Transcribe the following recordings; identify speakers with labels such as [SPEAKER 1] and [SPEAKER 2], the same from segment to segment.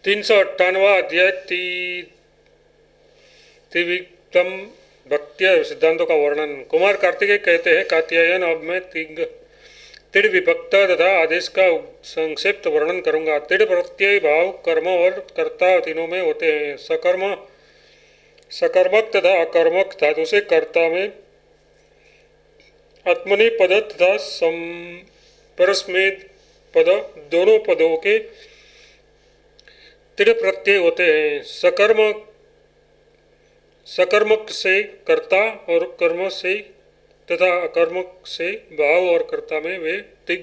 [SPEAKER 1] 398वां अध्याय त्रिविक्रम भक्तिय सिद्धांतों का वर्णन। कुमार कार्तिकेय कहते हैं, कात्यायन, अब मैं तिड़ विभक्त तथा आदेश का संक्षिप्त वर्णन करूंगा। तिड़ प्रत्यय भाव कर्म और कर्ता तीनों में होते हैं। सकर्मक तथा अकर्मक धातु से कर्ता में आत्मनि पद तथा परस्मेद पद दोनों पदों के तिड़ प्रत्यय होते हैं। सकर्मक से कर्ता और कर्म से तथा अकर्मक से भाव और कर्ता में वे तिग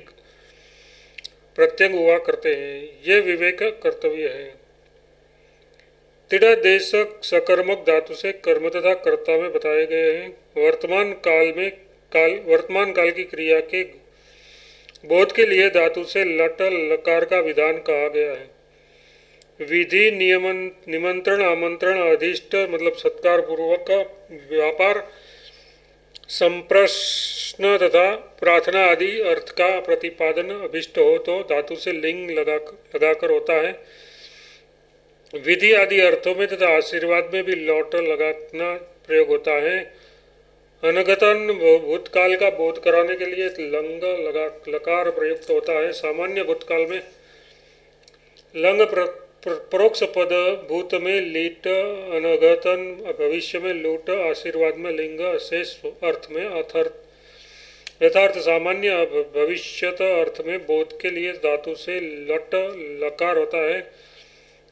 [SPEAKER 1] प्रत्यंग हुआ करते हैं। ये विवेक कर्तव्य है। तिड़ देश सकर्मक धातु से कर्म तथा कर्ता में बताए गए हैं। वर्तमान काल की क्रिया के बोध के लिए धातु से लट लकार का विधान कहा गया है। विधि, निमंत्रण, आमंत्रण, अधिष्ट मतलब सत्कार पूर्वक व्यापार, संप्रश्न तथा प्रार्थना आदि अर्थ का प्रतिपादन अभिष्ट हो तो धातु से लिंग लगाकर होता है। विधि आदि अर्थों में तथा आशीर्वाद में भी लौट लगाना प्रयोग होता है। अनगतन भूतकाल का बोध कराने के लिए लंग लकार प्रयुक्त होता है। सामान्य भूतकाल में लंग परोक्ष पद, भूत में लीट, अनगतन भविष्य में लूट, आशीर्वाद में लिंग, शेष अर्थ में यथार्थ, सामान्य भविष्यत अर्थ में बोध के लिए धातु से लट लकार होता है।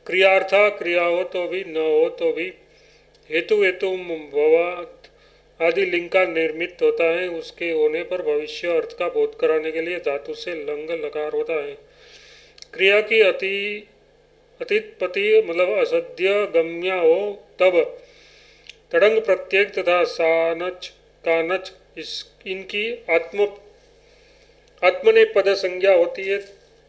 [SPEAKER 1] क्रियार्था क्रिया हो तो भी न हो तो भी हेतु भवा आदि लिंग का निर्मित होता है। उसके होने पर भविष्य अर्थ का बोध कराने के लिए धातु से लंग लकार होता है। क्रिया की अतीत पति मतलब असद्य गम्या हो तब तड़ंग प्रत्येक तथा सानच कानच इनकी आत्मने पद संज्ञा होती है।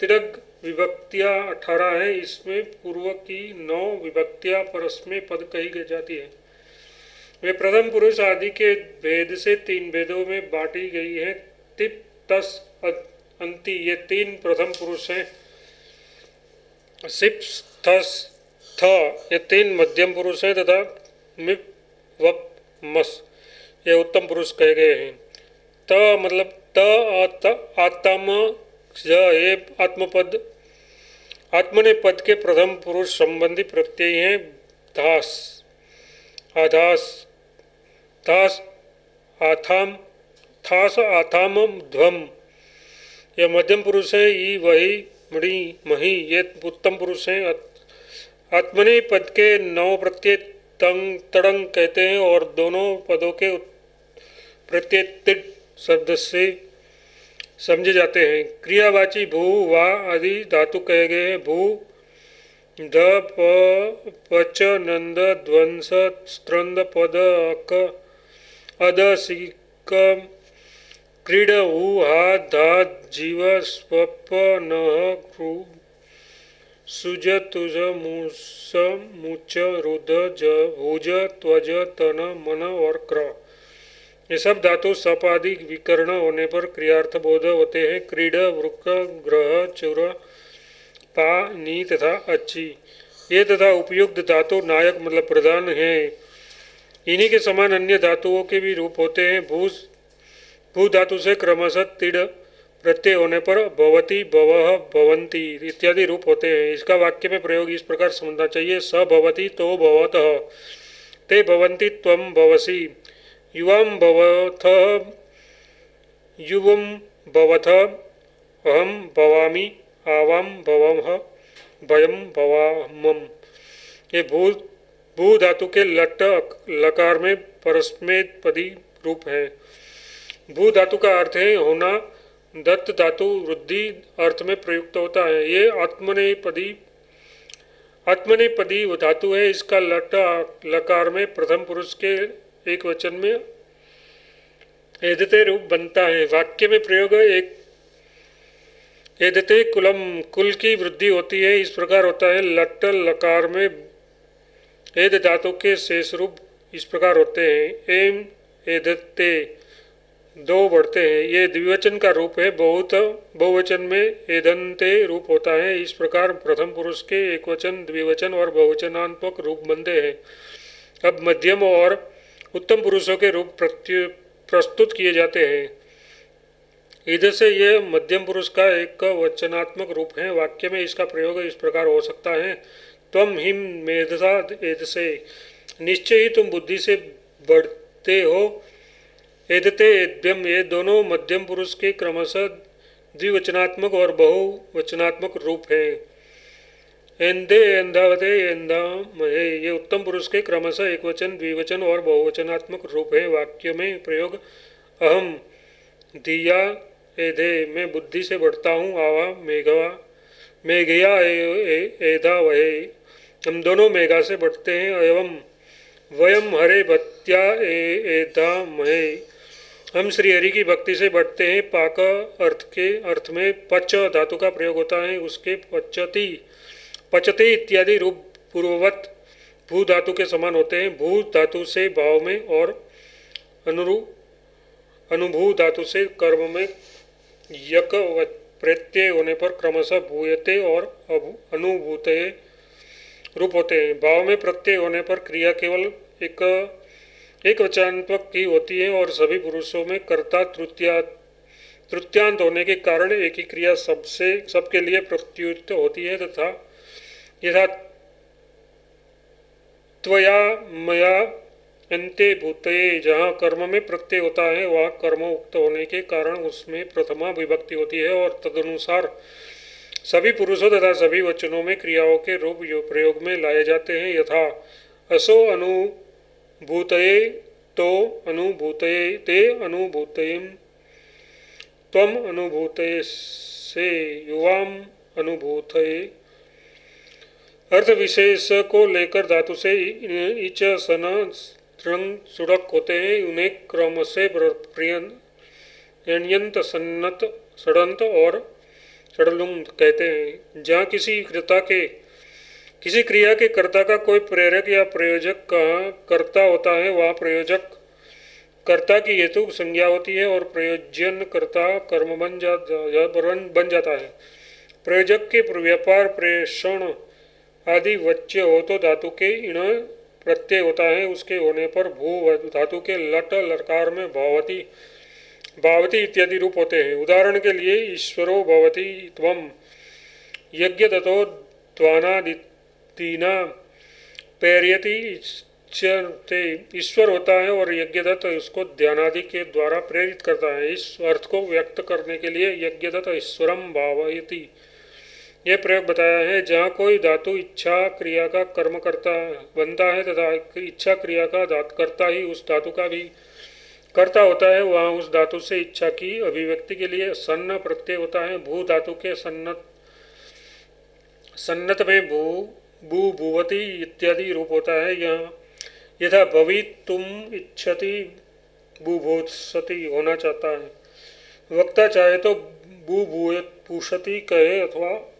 [SPEAKER 1] तिड़ग विभक्तियां 18 हैं। इसमें पूर्व की 9 विभक्तियां परस्मै पद कही जाती है। वे प्रथम पुरुष आदि के भेद से 3 भेदों में बांटी गई है। तिप, तस, अंति ये 3 प्रथम पुरुष हैं। सिप, थस, थ ये 3 मध्यम पुरुष हैं तथा मिप, वप, मस ये उत्तम पुरुष कहे गए हैं। त मतलब आत्म ये आत्मपद आत्मने पद के प्रथम पुरुष संबंधी प्रत्यय हैं। धास, आधास, थास, आथाम, थास, आथाम, ध्वम ये मध्यम पुरुष है। ई, वही, मणि, मही ये उत्तम पुरुष हैं। आत्मने पद के 9 प्रत्यय तड़ंग कहते हैं और दोनों पदों के प्रत्यय तिड़ शब्द से समझे जाते हैं। क्रियावाची भू, वा आदि धातु कहे गए हैं। भू, ध, पच, नंद, ध्वंस, स्त्रंद, पद, अक, अद, सिक, क्रीड, हु, हा, धा, जीव, स्वप, नह, सुज, तुज, मूस, मुच, रुद, भुज, त्वज, तन, मन और क्र ये सब धातु सप आदि विकर्ण होने पर क्रियार्थ बोध होते हैं। क्रीड, वृक, ग्रह, चुर, पा, नी तथा अच्छी ये तथा उपयुक्त धातु नायक मतलब प्रधान है। इन्हीं के समान अन्य धातुओं के भी रूप होते हैं। भू धातु से क्रमशः तिड़ प्रत्यय होने पर भवति, भवः, भवन्ति इत्यादि रूप होते हैं। इसका वाक्य में प्रयोग इस प्रकार समझना चाहिए। स भवति तो भवतः, ते भवन्ति त्वं भवसि, युवां भवथ, युवं भवथ, अहं भवामि, आवां भवामः, वयं भवामः ये भू धातु के लट लकार में परस्मेद पदी रूप है। भू धातु का अर्थ है होना। दत्त धातु वृद्धि अर्थ में प्रयुक्त होता है। ये आत्मनेपदी धातु है। इसका लट लकार में प्रथम पुरुष के एक वचन में एदते रूप बनता है। वाक्य में प्रयोग एक एदते कुलम कुल की वृद्धि होती है। इस प्रकार होता है। लट लकार में एद धातु के शेष रूप इस प्रकार होते हैं। एम, एदते, दो बढ़ते हैं। ये द्विवचन का रूप है। बहुत बहुवचन में एदंते रूप होता है। इस प्रकार प्रथम पुरुष के एकवचन, द्विवचन और बहुवचनात्मक रूप बनते हैं। अब मध्यम और उत्तम पुरुषों के रूप प्रस्तुत किए जाते हैं। इधर से ये मध्यम पुरुष का एक वचनात्मक रूप है। वाक्य में इसका प्रयोग इस प्रकार हो सकता है, त्वम हिम मेधसा एदसे, निश्चय ही तुम बुद्धि से बढ़ते हो। एदते एद्यम, ये दोनों मध्यम पुरुष के क्रमशः द्विवचनात्मक और बहुवचनात्मक रूप है। एंदे एंदावते एंदामहे, ये उत्तम पुरुष के क्रमशः एकवचन, द्विवचन और बहुवचनात्मक रूप है। वाक्य में प्रयोग अहम दिया एधे, मैं बुद्धि से बढ़ता हूँ। आवा मेघवा मेघया एधा वहे, हम दोनों मेघा से बढ़ते हैं। एवं वयम हरे भत्या एधा महे, हम श्री हरि की भक्ति से बढ़ते हैं। पाक अर्थ में पच धातु का प्रयोग होता है। उसके पचती पचते इत्यादि रूप पूर्ववत भू धातु के समान होते हैं। भू धातु से भाव में और अनुभू धातु से कर्म में यक प्रत्यय होने पर क्रमशः भूयते और अनुभूते रूप होते हैं। भाव में प्रत्यय होने पर क्रिया केवल एक वचनात्मक की होती है और सभी पुरुषों में कर्ता तृतीयांत होने के कारण एक ही क्रिया सबके लिए प्रत्युत होती है। तथा यथा त्वया मया अन्ते भूतये, जहाँ कर्म में प्रत्यय होता है वहाँ कर्म उक्त होने के कारण उसमें प्रथमा विभक्ति होती है और तदनुसार सभी पुरुषों तथा सभी वचनों में क्रियाओं के रूप प्रयोग में लाए जाते हैं। यथा असो अनुभूतये, तो अनुभूतये, ते अनुभूतयेम, त्वम अनुभूतये से, युवाम अनुभूतये। अर्थ विशेष को लेकर धातु से इच सन रंग सुड़क होते हैं। उन्हें क्रम से प्रियंत, सन्नत, सड़ंत और सड़लुंग कहते हैं। जहाँ किसी क्रिया के कर्ता का कोई प्रेरक या प्रयोजक कर्ता होता है वहाँ प्रयोजक कर्ता की हेतु संज्ञा होती है और प्रयोजन कर्ता कर्म बन जाता है। प्रयोजक के व्यापार, प्रेषण आदि वच्य हो तो धातु के इण प्रत्यय होता है। उसके होने पर भू धातु के लट लकार में भावती, भावती इत्यादि रूप होते हैं। उदाहरण के लिए ईश्वरो भवति त्वम, यज्ञ दत्तो द्वानादिना पैर्यति, ईश्वर होता है और यज्ञदत्त उसको ध्यानादि के द्वारा प्रेरित करता है। इस अर्थ को व्यक्त करने के लिए यज्ञदत्त ईश्वरम भावयति यह प्रयोग बताया है। जहाँ कोई धातु इच्छा क्रिया का कर्म करता बनता है तथा इच्छा क्रिया का कर्ता ही उस धातु का भी कर्ता होता है वहाँ उस धातु से इच्छा की अभिव्यक्ति के लिए सन्न प्रत्यय होता है। भू धातु के सन्नत में भू भूवती इत्यादि रूप होता है। यहाँ यथा भवितुम इच्छति बुभूषति होना चाहता है। वक्ता चाहे तो बुभूषति कहे अथवा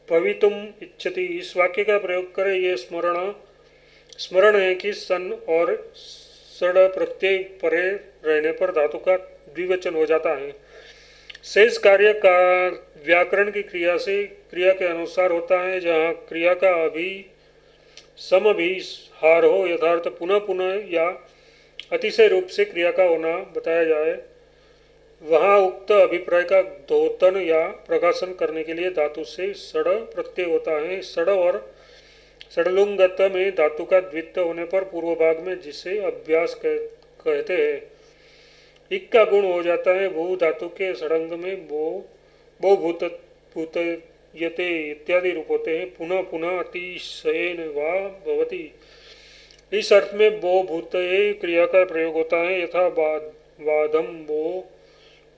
[SPEAKER 1] भवितुम इच्छति इस वाक्य का प्रयोग करे। ये स्मरण है कि सन और सड़ प्रत्यय परे रहने पर धातु का द्विवचन हो जाता है। शेष कार्य का व्याकरण की क्रिया के अनुसार होता है। जहाँ क्रिया का समभिहार हो, यथार्थ पुनः पुनः या अतिशय रूप से क्रिया का होना बताया जाए, वहाँ उक्त अभिप्राय का द्योतन या प्रकाशन करने के लिए धातु से सड़ प्रत्यय होता है। सड़ और सड़लुंगत में धातु का द्वित्व होने पर पूर्व भाग में जिसे अभ्यास कहते हैं इक का गुण हो जाता है। भू धातु के सड़ंग में बो भूतयते इत्यादि रूप होते हैं। पुनः पुनः अतिशयेन वा भवति इस अर्थ में बो भूतये क्रिया का प्रयोग होता है। यथा वादम बो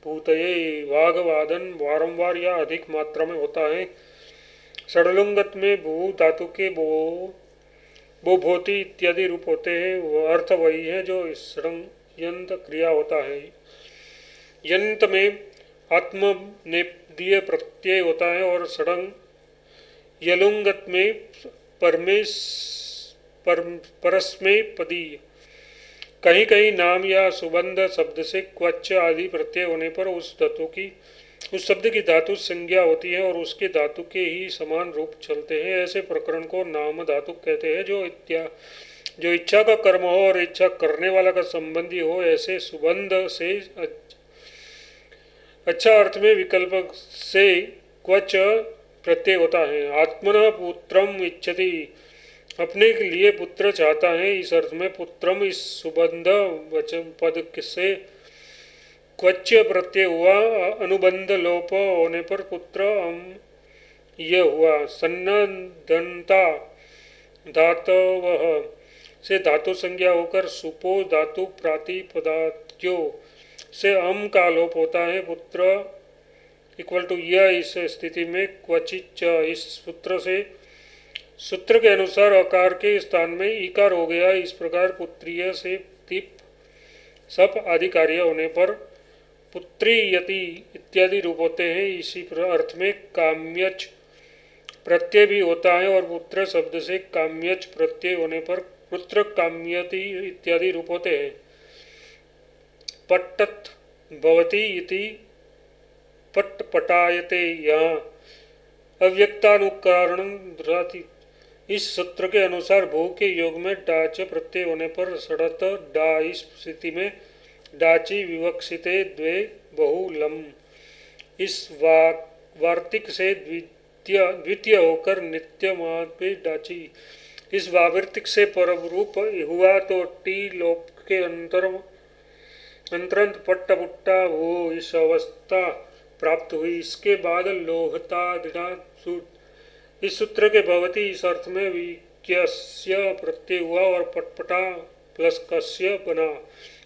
[SPEAKER 1] भूतये, वाघ वादन वारंवार या अधिक मात्रा में होता है। सड़लुंगत में भू धातु के बो भोति इत्यादि रूप होते हैं। वह अर्थ वही है जो यंत क्रिया होता है। यंत में आत्मनेपदीय प्रत्यय होता है और सड़ंग यलुंगत में परस्मै पदीय कहीं कहीं नाम या सुबंध शब्द से क्वच आदि प्रत्यय होने पर उस शब्द की धातु संज्ञा होती है और उसके धातु के ही समान रूप चलते हैं। ऐसे प्रकरण को नाम धातु कहते हैं। जो इच्छा का कर्म हो और इच्छा करने वाला का संबंधी हो, ऐसे सुबंध से अच्छा अर्थ में विकल्प से क्वच प्रत्यय होता है। आत्मना पुत्रम इच्छति, अपने के लिए पुत्र चाहता है, इस अर्थ में पुत्रम इस सुबंध वचन पद से क्वच प्रत्यय हुआ। अनुबंध लोप होने पर पुत्र यह हुआ। सन्नदंता धातवः से धातु संज्ञा होकर सुपो धातु प्रातिपदात्यो से अम का लोप होता है। पुत्र इक्वल टू यह, इस स्थिति में क्वचिच इस सूत्र के अनुसार अकार के स्थान में इकार हो गया। इस प्रकार पुत्रीय से तिप सप आदि कार्य होने पर पुत्री यति इत्यादि रूप होते हैं। इसी अर्थ में काम्यच प्रत्यय भी होता है और पुत्र शब्द से काम्यच प्रत्यय होने पर पुत्र काम्यति इत्यादि रूप होते हैं। पट्टत भवति इति पटपटायते, यहाँ अव्यक्तानुकरण द्राति। इस सूत्र के अनुसार भू के योग में डाच प्रत्यय होने पर सड़त डा, इस स्थिति में डाची विवक्षिते द्वे बहुलम। इस वार्तिक से द्वितीय होकर नित्य पे डाची, इस वावर्तिक से पररूप हुआ तो टी लोप के अंतरंत पट्ट पुट्टा हो, इस अवस्था प्राप्त हुई। इसके बाद लोहता दिना सूट, इस सूत्र के भवती इस अर्थ में विक्यस्य प्रत्यय हुआ और पटपटा प्लस कस्य बना।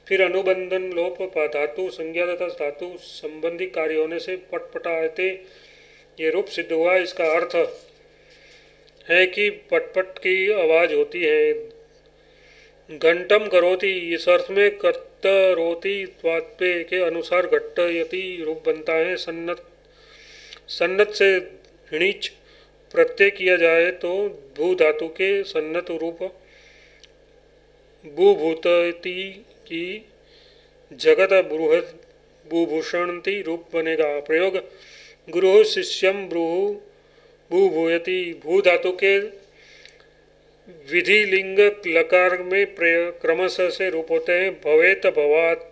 [SPEAKER 1] फिर अनुबंधन लोप धातु संज्ञा तथा धातु संबंधी कार्य होने से पटपटायते ये रूप सिद्ध हुआ। इसका अर्थ है कि पटपट की आवाज होती है। घंटम करोति, इस अर्थ में कत्तरोति त्वात्पे के अनुसार घट्टयति रूप बनता है। सन्नत से णिच प्रत्यय किया जाए तो भू धातु के सन्नत रूप भूभूतति की जगत भूभूषणति रूप बनेगा। प्रयोग गुरु शिष्यम भूभूयति, भू धातु के विधि लिंग लकार में क्रमशः से रूप होते हैं। भवेत भवात,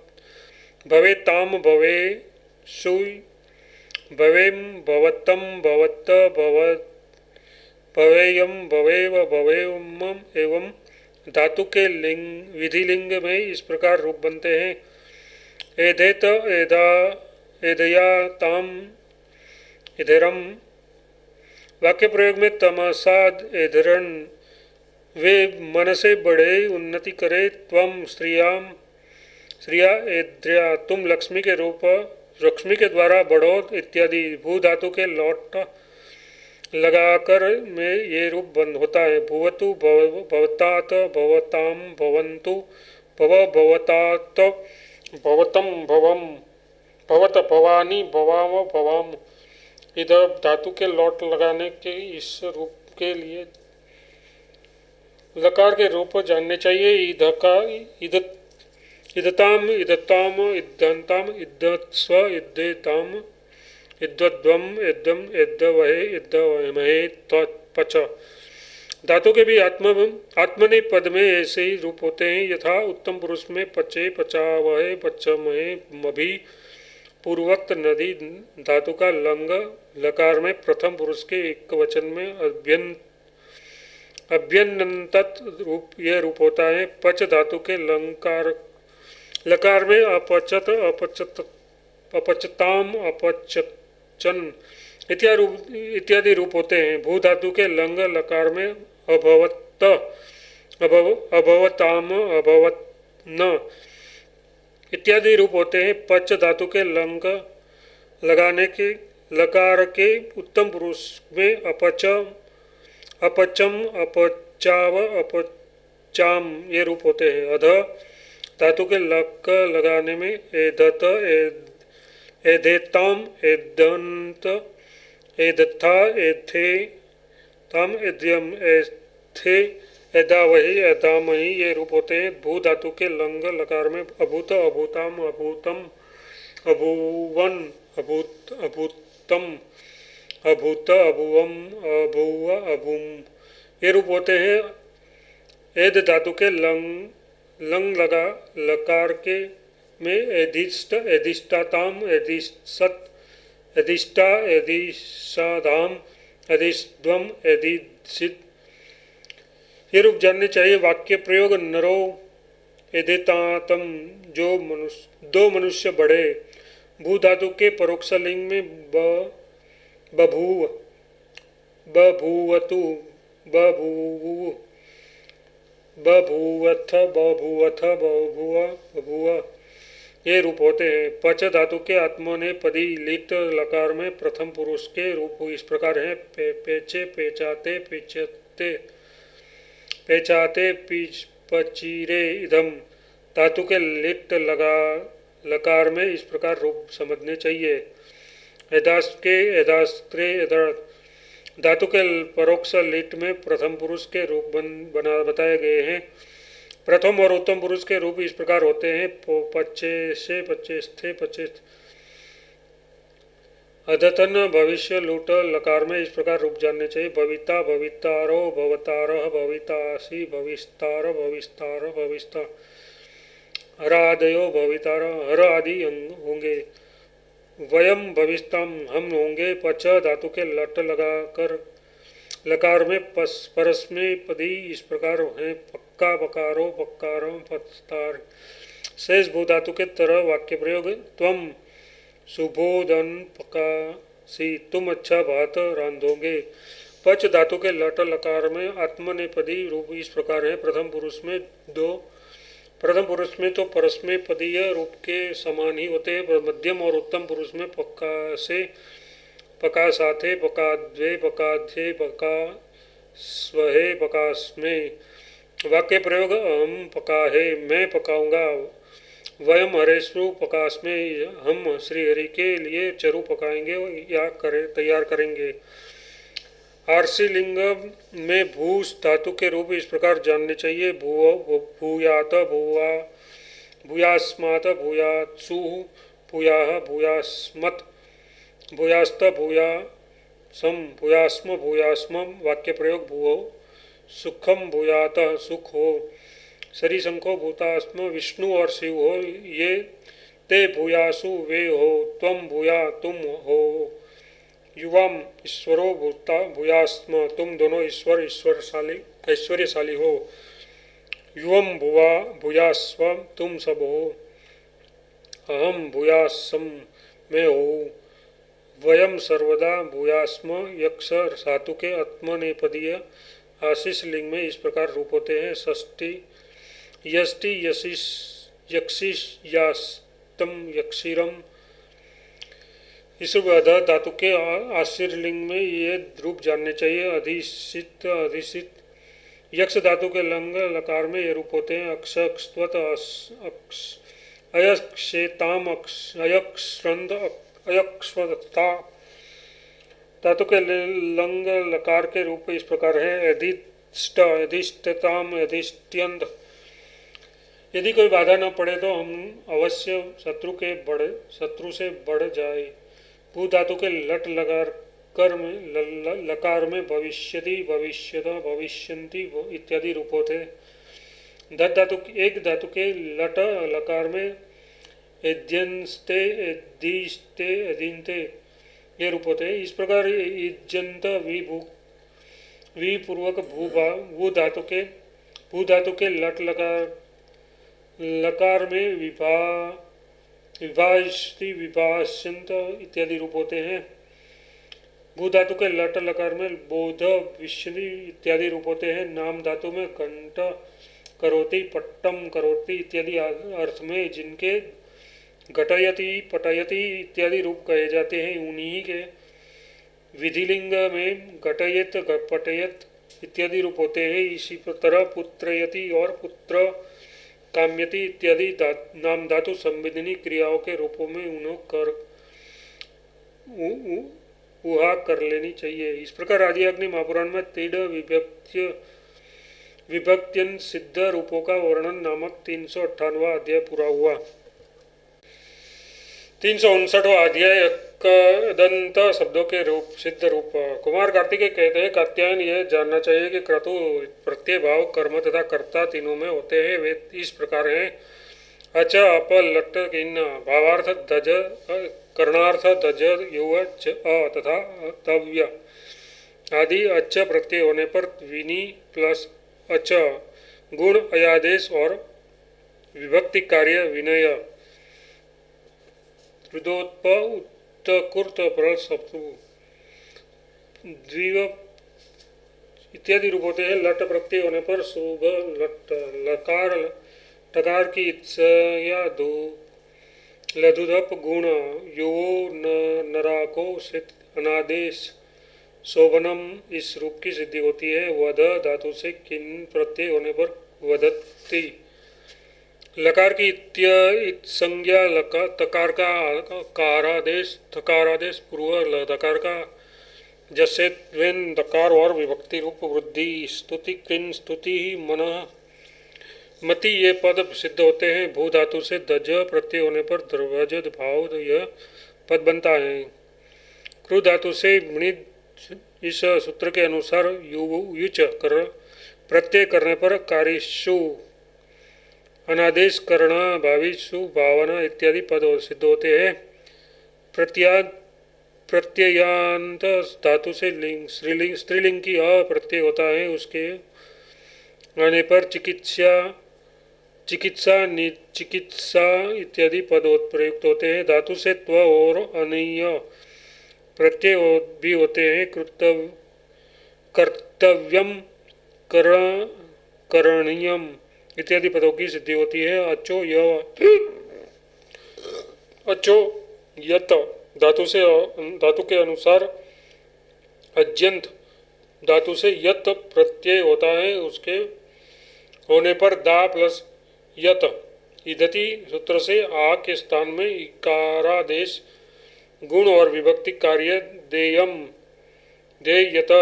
[SPEAKER 1] भवेताम भवे सुई, भवेम भवत्तम भवत्त भवत, भवेयम भवेव भवेम एवं धातु के लिंग विधि लिंग में इस प्रकार रूप बनते हैं। एधेत एधा एधया ताम इधरम। वाक्य प्रयोग में तमसाद एधरन, वे मन से बढ़े उन्नति करे। त्वम श्रिया एद्र्या, तुम लक्ष्मी के रूप लक्ष्मी के द्वारा बढ़ो इत्यादि। भू धातु के लौट लगाकर में ये रूप बंद होता है। भुवतु भवतात भवताम भवन्तु भव भवतात भवतम भवम भवत भवानी भवाम भवाम। इधर धातु के लौट लगाने के इस रूप के लिए लकार के रूप जानने चाहिए। इदताम इदताम इदंताम इदस्व इदेताम इद्वद्वम इद्दम इद्दवहे इद्दवमहे पच। धातु के भी आत्मने पद में ऐसे ही रूप होते हैं। यथा उत्तम पुरुष में पचे पचावहे पचमहे मभि। पूर्वोक्त नदी धातु का लंग लकार में प्रथम पुरुष के एक वचन में अभ्यन्नंतत रूप यह रूप होता है। पच धातु के लकार में अपचत अपचताम अपचन इत्यादि रूप होते हैं। भू धातु के लंग लकार में अभवत अभवताम अभवत्न इत्यादि रूप होते हैं। पच धातु के लंग लगाने के लकार के उत्तम पुरुष में अपचम अपचाव अपचाम ये रूप होते हैं। अध धातु के लक लगाने में एदत एदेताम एदंत एदथा एथे ताम एद्यम एथे एदा वही एदामही ये रूप होते हैं। भू धातु के लंग लकार में अभूत अभूताम अभूतम अभूवन अभूत अभूतम अभूत अभुवम अभुव अभुम ये रूप होते हैं। एद धातु के लंग लगा लकार के में एधिष्ट एधिष्टाताम एधिसत एधिष्टा एधिशाधाम एधिस्ध्वम एधिसित ये रूप जानने चाहिए। वाक्य प्रयोग नरो एदेतातम जो दो मनुष्य बढ़े। भू धातु के परोक्ष लिंग में बभूव बभूवतु बभूवु बभूवथ बभूवथ बभुव बभुव ये रूप होते हैं। पच धातु के आत्मनेपदी लिट लकार में प्रथम पुरुष के रूप इस प्रकार हैं। पेचे पेचाते पेचते पेचाते पचीरे इधम धातु के लिट लगा लकार में इस प्रकार रूप समझने चाहिए। एदास्के एदास्त्रे धातु के परोक्ष लिट में प्रथम पुरुष के रूप बना बताए गए हैं। प्रथम और उत्तम पुरुष के रूप इस प्रकार होते हैं। पच्चे से पच्चे स्थे पच्चे अद्यतन भविष्य लूट लकार में इस प्रकार रूप जानने चाहिए। भविता भवितारो भवतारः भवितासी भविस्तार भविस्तार भविस्ता हरादयो भवितार हर आदि होंगे। वयम भविस्ताम हम होंगे। पच धातु के लट लगाकर लकार में परस्मै पदी इस प्रकार है। पक्का पकारो पक्कारो पस्तार शेष भू धातु के तरह वाक्य प्रयोग त्वम सुबोधन पकासी तुम अच्छा भात रांधोगे। पच धातु के लट लकार में आत्मनेपदी रूप इस प्रकार है। प्रथम पुरुष में तो परस्मै पदीय रूप के समान ही होते हैं। मध्यम और उत्तम पुरुष में पक्का से पका साथे पकाद्वे पकाध्ये पका स्वहे पकास्मे वाक्य प्रयोग हम पकाहे मैं पकाऊंगा। वयम हरेशु पकास्मे हम श्री हरि के लिए चरु पकाएंगे या तैयार करेंगे। आरसी लिंग में भूस धातु के रूप इस प्रकार जानने चाहिए। भूयात भूवा भूयास्मात भूयात्सु भूयाः भूयास्मत् भूयास्त भूयासम भूयास्म भूयास्मम वाक्य प्रयोग भूवो सुखम भूयात सुख हो। सरी शंखो भूतास्म विष्णु और शिव हो ये ते भूयासु वे हो। त्वम भूया तुम हो। युवाम ईश्वरो भूता भूयास्म तुम दोनों ऐश्वर्यशाली हो। युवम भुवा भूयास्व तुम सब हो। अहम भूयासम मैं हो। वयम सर्वदा भूयास्म यक्ष धातु के आत्मनेपदीय आशीष लिंग में इस प्रकार रूप होते हैं। षष्ठी यष्टि यशिष यक्षिष यास्तम यक्षिरम इस धातु के आशीर लिंग में ये रूप जानने चाहिए। अधिसित अधिसित यक्ष धातु के लंग लकार में ये रूप होते हैं। अक्षक्स्त्वत अयक्षेताम अयक्षरंद अयक्ष्वता धातु के लंग लकार के रूप इस प्रकार है। अधिष्ट अधिष्ठताम अधिष्ठ्यंत यदि कोई बाधा न पड़े तो हम अवश्य शत्रु से बढ़ जाए। भू धातु के लट लकार कर में लकार में भविष्यति भविष्यत भविष्यन्ति इत्यादि रूप होते हैं। धत धातु एक धातु के लट लकार में एद्यंस्ते एदिष्टे एदिन्ते ये रूप होते हैं। इस प्रकार इज्जंत विपूर्वक भू धातु के लट लकार में विभाषति विभाष्यंत इत्यादि रूप होते हैं। भू धातु के लट लकार में बोध विष्णि इत्यादि रूप होते हैं। नाम धातु में घंट करोति पट्टम करोति इत्यादि अर्थ में जिनके घटयति पटयति इत्यादि रूप कहे जाते हैं उन्हीं के विधिलिंग में घटयत पटयत इत्यादि रूप होते हैं। इसी तरह पुत्रयति और पुत्र काम्यति इत्यादि नाम धातु संवेदनी क्रियाओं के रूपों में उन्हें उहा कर लेनी चाहिए। इस प्रकार आदि अग्नि महापुराण में तीढ़ विभक्त्यन सिद्ध रूपों का वर्णन नामक 358वां अध्याय पूरा हुआ। 359वां अध्याय दंत शब्दों के रूप सिद्ध रूप। कुमार कार्तिकेय कहते हैं, कात्यायन यह जानना चाहिए कि क्रतु प्रत्यय भाव कर्म तथा कर्ता तीनों में होते हैं। वे इस प्रकार हैं: अच अप लट किन्न। भावार्थ दज, करणार्थ दज युव च अ तथा तव्य आदि। अच प्रत्यय होने पर विनी प्लस अच, गुण अयादेश और विभक्ति कार्य विनय, रुदोत्प उत्तकुर्त परल सप्तु द्विव इत्यादि रूप होते हैं। लट प्रत्यय होने पर शुभ लट, लकार टकार की इत्सया दो, लधुदप गुण युवो नराको सित अनादेश शोभनम इस रूप की सिद्धि होती है। वध धातु से किन प्रत्यय होने पर वदति। लकार की संज्ञा तकार का कारादेश, थकारादेश पूर्व दकार का जैसे वेन दकार और विभक्ति रूप वृद्धि। स्तुति कृन स्तुति मन मति ये पद सिद्ध होते हैं। भू धातु से दज प्रत्यय होने पर द्रवज भाव यह पद बनता है। क्रू धातु से मृद इस सूत्र के अनुसार युच कर प्रत्यय करने पर कारिशु, अनादेश करणा, भाविशु, भावना इत्यादि पद सिद्ध होते हैं। प्रत्ययांत धातु से स्त्रीलिंग की अ प्रत्यय होता है। उसके आने पर चिकित्सा, चिकित्सा, चिकित्सा इत्यादि पद प्रयुक्त होते हैं। धातु से त्व और अनीय प्रत्यय भी होते हैं। कर्तव्यम, करणीयम इत्यादि पदों की सिद्धि होती है। अचो यत धातु के अनुसार अज्यंत धातु से यत प्रत्यय होता है। उसके होने पर दा प्लस यत। इदति सूत्र से आ के स्थान में इकारादेश, गुण और विभक्ति कार्य देयम, देयत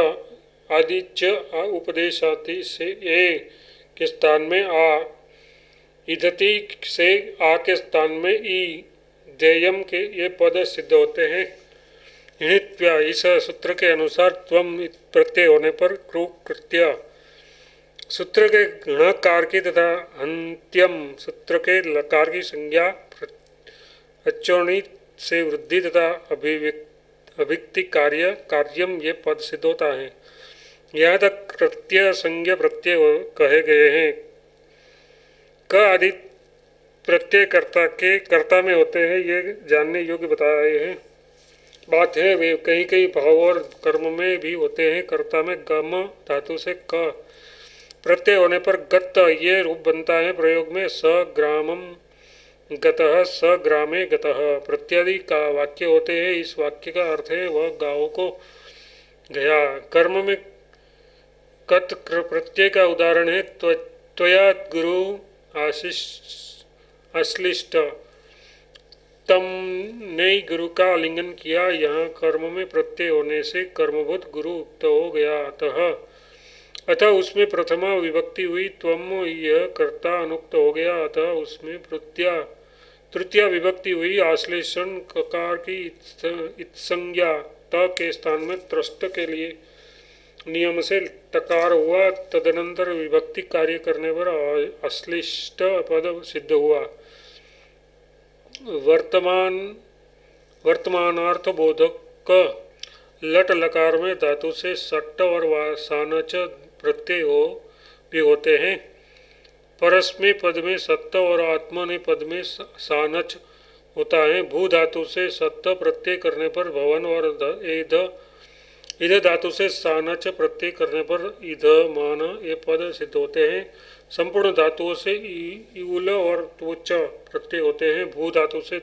[SPEAKER 1] आदि च उपदेशाति से ए के स्थान में आ, इदति से आ के स्थान में ई, देयम के ये पद सिद्ध होते हैं। इणित्व्या इस सूत्र के अनुसार त्वम प्रत्यय होने पर क्रू कृत्य सूत्र के णकार की तथा हंत्यम सूत्र के लकार की संज्ञा अचोणि से वृद्धि तथा अभिक्ति कार्य कार्यम ये पद सिद्ध होता है। यहाँ तक प्रत्यय संज्ञा प्रत्यय कहे गए हैं। क आदि प्रत्यय कर्ता में होते हैं, ये जानने योग्य बताए हैं। बात है वे कहीं कहीं भाव और कर्म में भी होते हैं। कर्ता में गम धातु से क प्रत्यय होने पर गत ये रूप बनता है। प्रयोग में स ग्रामम गतः, स ग्रामे गतः प्रत्यादि का वाक्य होते हैं। इस वाक्य का अर्थ है वह गाँव को गया। कर्म में कत प्रत्यय का उदाहरण है त्वया गुरु आश्लिष्ट, तम ने गुरु का आलिंगन किया। यहाँ कर्म में प्रत्यय होने से कर्मभूत गुरु उक्त हो गया। अतः उसमें प्रथमा विभक्ति हुई। त्वम यह कर्ता अनुक्त हो गया। अतः उसमें तृतीया विभक्ति हुई। आश्लेषण ककार की इत्संज्ञा त के स्थान में त्रस्त के लिए नियम से टकार हुआ। तदनंतर विभक्ति कार्य करने पर अश्लिष्ट पद सिद्ध हुआ। वर्तमानार्थ बोधक लट लकार में धातु से सट्ट और सानच प्रत्यय भी होते हैं। परस्मै पद में सत्त और आत्मने पद में सानच होता है। भू धातु से सत्त प्रत्यय करने पर भवन और इध धातु से सानच प्रत्यय करने पर इध मान ये पद सिद्ध होते हैं। संपूर्ण धातुओं से ईउल और त्वच प्रत्यय होते हैं। भू धातु से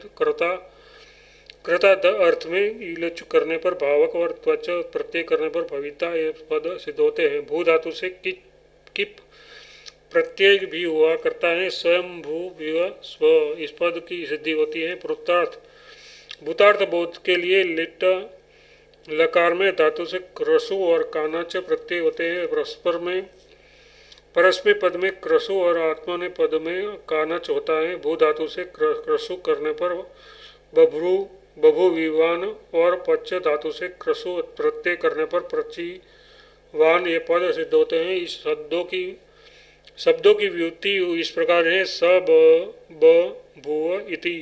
[SPEAKER 1] कृता अर्थ में ईलच करने पर भावक और त्वच प्रत्यय करने पर भविता ये पद सिद्ध होते हैं। भू धातु से किप प्रत्यय भी हुआ करता है। स्वयं भू विव स्व इस पद की सिद्धि होती है। भूतार्थ बोध के लिए लिट लकार में धातु से रसु और कानाच प्रत्यय होते हैं। परस्पर में परस्मै पद में क्रसु और आत्मने पद में कानच होता है। भू धातु से क्रसु करने पर बभ्रू बभुविवान और पच्च धातु से क्रसु प्रत्यय करने पर प्रचिवान ये पद सिद्ध होते हैं। इस शब्दों की व्युत्ति इस प्रकार है। स ब भुव इति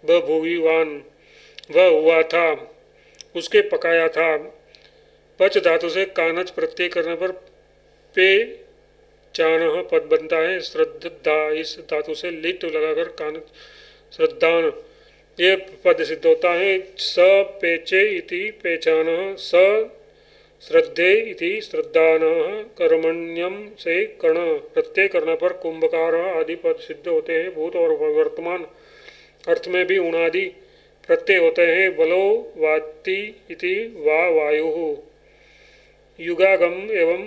[SPEAKER 1] बभुविवान वह हुआ था, उसके पकाया था। पच धातु से कानच प्रत्यय करने पर पे चाणह पद बनता है। श्रद्धा इस धातु से लिट लगाकर कानच श्रद्धान ये पद सिद्ध होता है। स पेचे इति पेचानः स श्रद्धे इति श्रद्धानः कर्मण्यम से कण प्रत्यय करने पर कुंभकार आदि पद सिद्ध होते हैं। भूत और वर्तमान अर्थ में भी उणादि प्रत्यय होते हैं। बलो वाति इति वा वायु युगागम एवं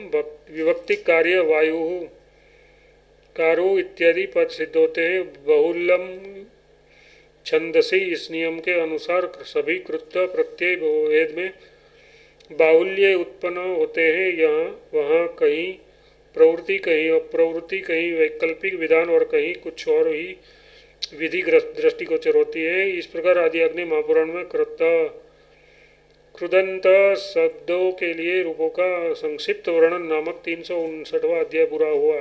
[SPEAKER 1] विभक्ति कार्य वायु कारो इत्यादि पद सिद्ध होते हैं। बहुल्यम छंदसी इस नियम के अनुसार सभी कृत्य प्रत्यय वेद में बाहुल्य उत्पन्न होते हैं। यहाँ वहाँ कहीं प्रवृत्ति कहीं अप्रवृत्ति कहीं वैकल्पिक विधान और कहीं कुछ और ही विधि दृष्टिगोचर होती है। इस प्रकार आदि अग्नि महापुराण में कृदंत शब्दों के लिए रूपों का संक्षिप्त वर्णन नामक 359वां अध्याय पूरा हुआ।